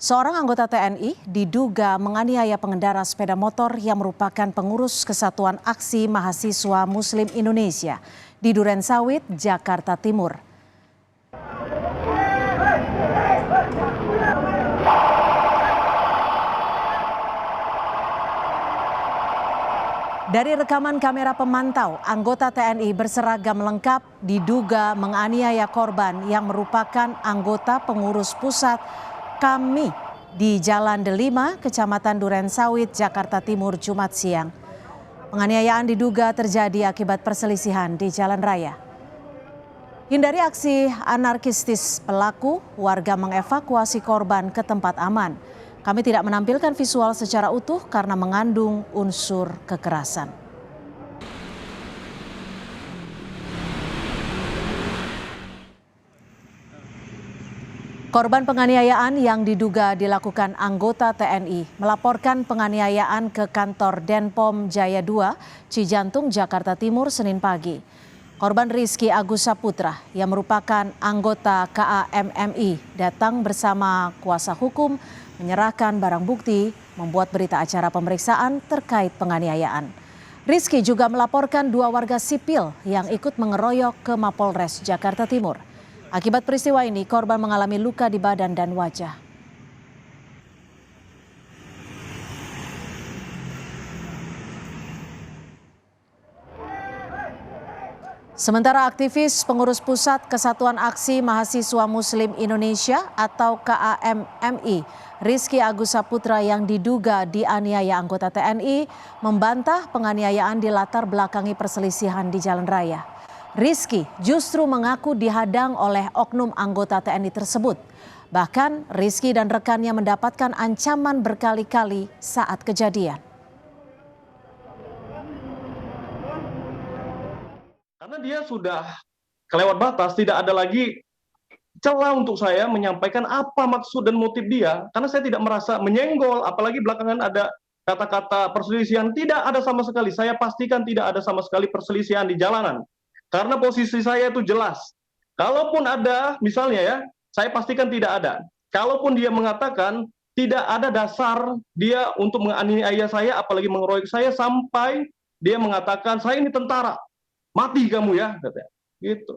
Seorang anggota TNI diduga menganiaya pengendara sepeda motor yang merupakan pengurus Kesatuan Aksi Mahasiswa Muslim Indonesia di Durensawit, Jakarta Timur. Dari rekaman kamera pemantau, anggota TNI berseragam lengkap diduga menganiaya korban yang merupakan anggota pengurus pusat KAMI di Jalan Delima, Kecamatan Durensawit, Jakarta Timur, Jumat siang. Penganiayaan diduga terjadi akibat perselisihan di jalan raya. Hindari aksi anarkistis pelaku, warga mengevakuasi korban ke tempat aman. Kami tidak menampilkan visual secara utuh karena mengandung unsur kekerasan. Korban penganiayaan yang diduga dilakukan anggota TNI melaporkan penganiayaan ke kantor Denpom Jaya 2, Cijantung, Jakarta Timur, Senin pagi. Korban Rizky Agus Saputra yang merupakan anggota KAMMI datang bersama kuasa hukum menyerahkan barang bukti, membuat berita acara pemeriksaan terkait penganiayaan. Rizky juga melaporkan 2 warga sipil yang ikut mengeroyok ke Mapolres Jakarta Timur. Akibat peristiwa ini, korban mengalami luka di badan dan wajah. Sementara aktivis pengurus pusat Kesatuan Aksi Mahasiswa Muslim Indonesia atau KAMMI, Rizky Agus Saputra yang diduga dianiaya anggota TNI, membantah penganiayaan dilatar belakangi perselisihan di jalan raya. Rizky justru mengaku dihadang oleh oknum anggota TNI tersebut. Bahkan Rizky dan rekannya mendapatkan ancaman berkali-kali saat kejadian. Karena dia sudah kelewat batas, tidak ada lagi celah untuk saya menyampaikan apa maksud dan motif dia. Karena saya tidak merasa menyenggol, apalagi belakangan ada kata-kata perselisihan. Tidak ada sama sekali, saya pastikan tidak ada sama sekali perselisihan di jalanan. Karena posisi saya itu jelas. Kalaupun ada, misalnya ya, saya pastikan tidak ada. Kalaupun dia mengatakan tidak ada dasar dia untuk menganiaya saya, apalagi mengeroyok saya, sampai dia mengatakan saya ini tentara. Mati kamu ya, katanya. Gitu.